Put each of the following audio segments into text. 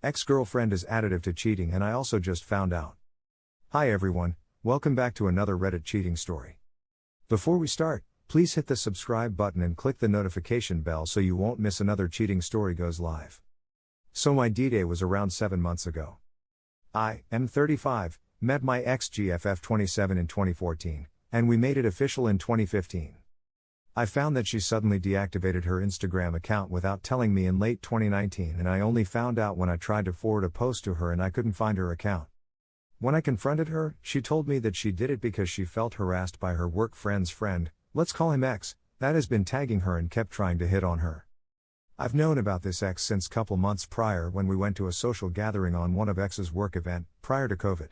Ex-girlfriend is additive to cheating and I also just found out. Hi everyone, welcome back to another Reddit cheating story. Before we start, please hit the subscribe button and click the notification bell so you won't miss another cheating story goes live. So my D-Day was around 7 months ago. I am 35, met my ex-GFF 27 in 2014, and we made it official in 2015. I found that she suddenly deactivated her Instagram account without telling me in late 2019 and I only found out when I tried to forward a post to her and I couldn't find her account. When I confronted her, she told me that she did it because she felt harassed by her work friend's friend, let's call him X, that has been tagging her and kept trying to hit on her. I've known about this X since couple months prior when we went to a social gathering on one of X's work event, prior to COVID.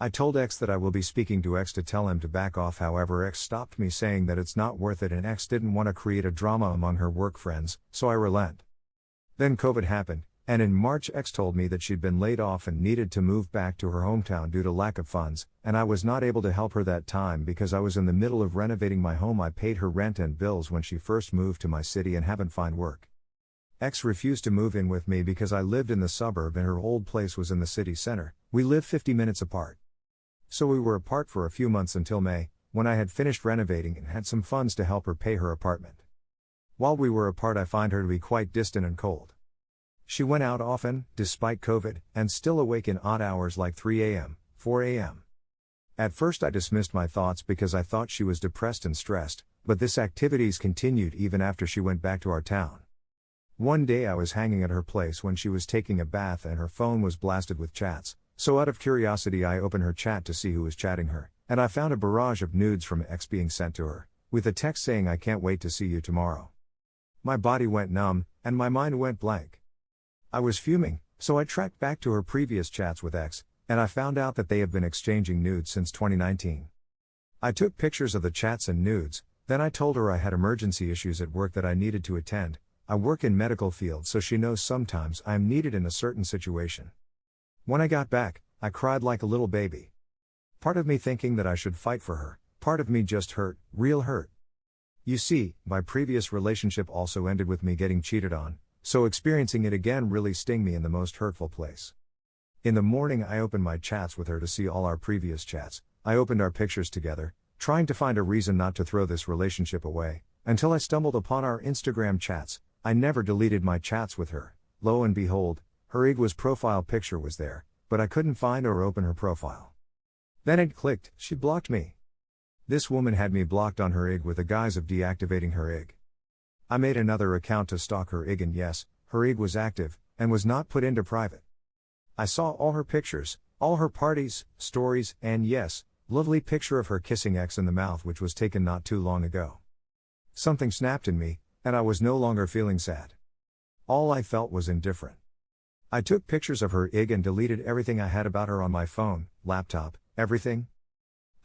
I told X that I will be speaking to X to tell him to back off, however X stopped me saying that it's not worth it and X didn't want to create a drama among her work friends, so I relent. Then COVID happened, and in March X told me that she'd been laid off and needed to move back to her hometown due to lack of funds, and I was not able to help her that time because I was in the middle of renovating my home. I paid her rent and bills when she first moved to my city and haven't found work. X refused to move in with me because I lived in the suburb and her old place was in the city center. We live 50 minutes apart. So we were apart for a few months until May, when I had finished renovating and had some funds to help her pay her apartment. While we were apart I find her to be quite distant and cold. She went out often, despite COVID, and still awake in odd hours like 3 a.m., 4 a.m. At first I dismissed my thoughts because I thought she was depressed and stressed, but this activities continued even after she went back to our town. One day I was hanging at her place when she was taking a bath and her phone was blasted with chats, so out of curiosity I opened her chat to see who was chatting her, and I found a barrage of nudes from X being sent to her, with a text saying I can't wait to see you tomorrow. My body went numb, and my mind went blank. I was fuming, so I tracked back to her previous chats with X, and I found out that they have been exchanging nudes since 2019. I took pictures of the chats and nudes, then I told her I had emergency issues at work that I needed to attend. I work in medical field so she knows sometimes I am needed in a certain situation. When I got back, I cried like a little baby. Part of me thinking that I should fight for her, part of me just hurt, real hurt. You see, my previous relationship also ended with me getting cheated on, so experiencing it again really sting me in the most hurtful place. In the morning I opened my chats with her to see all our previous chats. I opened our pictures together, trying to find a reason not to throw this relationship away, until I stumbled upon our Instagram chats. I never deleted my chats with her. Lo and behold, her IG profile picture was there, but I couldn't find or open her profile. Then it clicked, she blocked me. This woman had me blocked on her IG with the guise of deactivating her IG. I made another account to stalk her IG and yes, her IG was active, and was not put into private. I saw all her pictures, all her parties, stories, and yes, lovely picture of her kissing X in the mouth which was taken not too long ago. Something snapped in me, and I was no longer feeling sad. All I felt was indifferent. I took pictures of her IG and deleted everything I had about her on my phone, laptop, everything.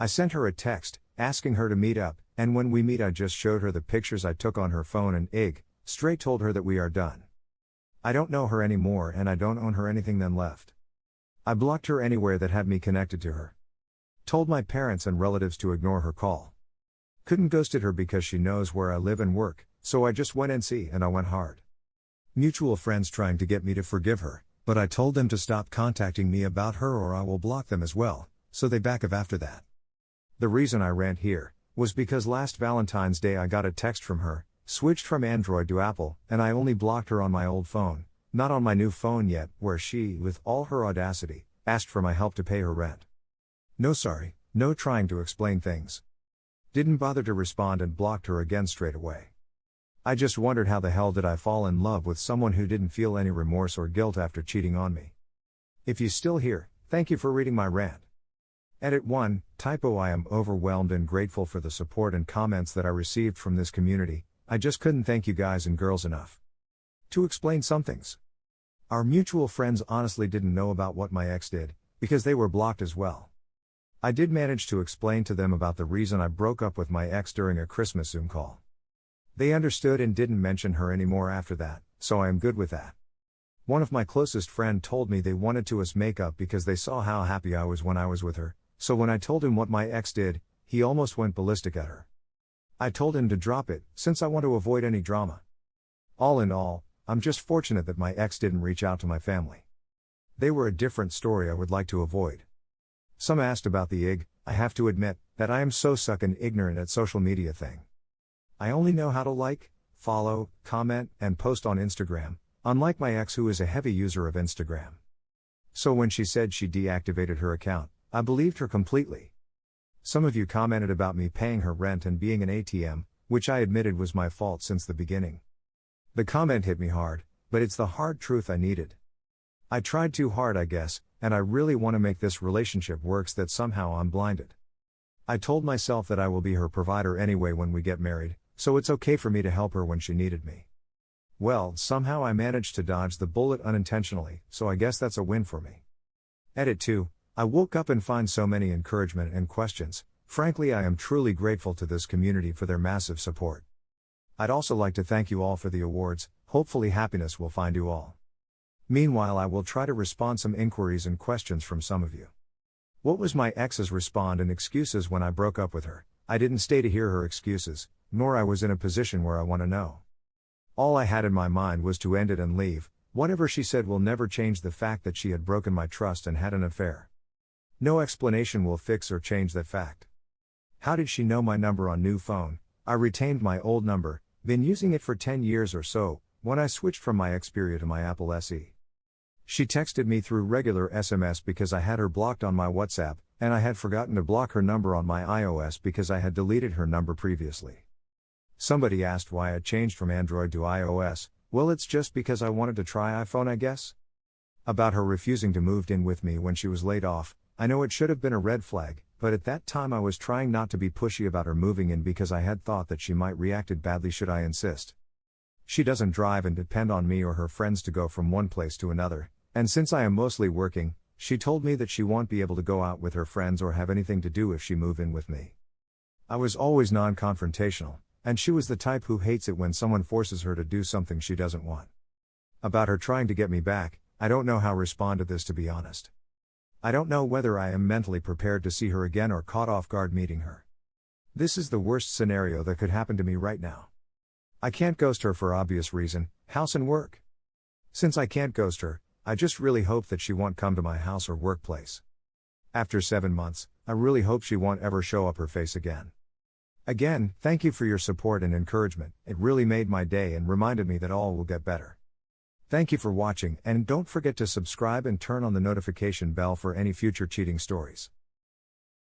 I sent her a text, asking her to meet up, and when we meet I just showed her the pictures I took on her phone and IG, straight told her that we are done. I don't know her anymore and I don't own her anything then left. I blocked her anywhere that had me connected to her. Told my parents and relatives to ignore her call. Couldn't ghosted her because she knows where I live and work, so I just went NC and I went hard. Mutual friends trying to get me to forgive her, but I told them to stop contacting me about her or I will block them as well, so they back off after that. The reason I rant here was because last Valentine's Day I got a text from her, switched from Android to Apple, and I only blocked her on my old phone, not on my new phone yet, where she, with all her audacity, asked for my help to pay her rent. No sorry, no trying to explain things. Didn't bother to respond and blocked her again straight away. I just wondered how the hell did I fall in love with someone who didn't feel any remorse or guilt after cheating on me. If you still here, thank you for reading my rant. Edit 1, typo. I am overwhelmed and grateful for the support and comments that I received from this community. I just couldn't thank you guys and girls enough. To explain some things. Our mutual friends honestly didn't know about what my ex did, because they were blocked as well. I did manage to explain to them about the reason I broke up with my ex during a Christmas Zoom call. They understood and didn't mention her anymore after that, so I am good with that. One of my closest friend told me they wanted to us make up because they saw how happy I was when I was with her, so when I told him what my ex did, he almost went ballistic at her. I told him to drop it, since I want to avoid any drama. All in all, I'm just fortunate that my ex didn't reach out to my family. They were a different story I would like to avoid. Some asked about the IG. I have to admit that I am so suckin' ignorant at social media thing. I only know how to like, follow, comment, and post on Instagram, unlike my ex who is a heavy user of Instagram. So when she said she deactivated her account, I believed her completely. Some of you commented about me paying her rent and being an ATM, which I admitted was my fault since the beginning. The comment hit me hard, but it's the hard truth I needed. I tried too hard, I guess, and I really want to make this relationship works that somehow I'm blinded. I told myself that I will be her provider anyway when we get married, so it's okay for me to help her when she needed me. Well, somehow I managed to dodge the bullet unintentionally, so I guess that's a win for me. Edit 2. I woke up and find so many encouragement and questions. Frankly, I am truly grateful to this community for their massive support. I'd also like to thank you all for the awards. Hopefully happiness will find you all. Meanwhile, I will try to respond some inquiries and questions from some of you. What was my ex's respond and excuses when I broke up with her? I didn't stay to hear her excuses, nor I was in a position where I want to know. All I had in my mind was to end it and leave. Whatever she said will never change the fact that she had broken my trust and had an affair. No explanation will fix or change that fact. How did she know my number on new phone? I retained my old number, been using it for 10 years or so, when I switched from my Xperia to my Apple SE. She texted me through regular SMS because I had her blocked on my WhatsApp, and I had forgotten to block her number on my iOS because I had deleted her number previously. Somebody asked why I changed from Android to iOS. Well, it's just because I wanted to try iPhone, I guess. About her refusing to move in with me when she was laid off, I know it should have been a red flag, but at that time I was trying not to be pushy about her moving in because I had thought that she might reacted badly should I insist. She doesn't drive and depend on me or her friends to go from one place to another, and since I am mostly working, she told me that she won't be able to go out with her friends or have anything to do if she move in with me. I was always non-confrontational, and she was the type who hates it when someone forces her to do something she doesn't want. About her trying to get me back, I don't know how to respond to this, to be honest. I don't know whether I am mentally prepared to see her again or caught off guard meeting her. This is the worst scenario that could happen to me right now. I can't ghost her for obvious reason, house and work. Since I can't ghost her, I just really hope that she won't come to my house or workplace. After 7 months, I really hope she won't ever show up her face again. Again, thank you for your support and encouragement. It really made my day and reminded me that all will get better. Thank you for watching, and don't forget to subscribe and turn on the notification bell for any future cheating stories.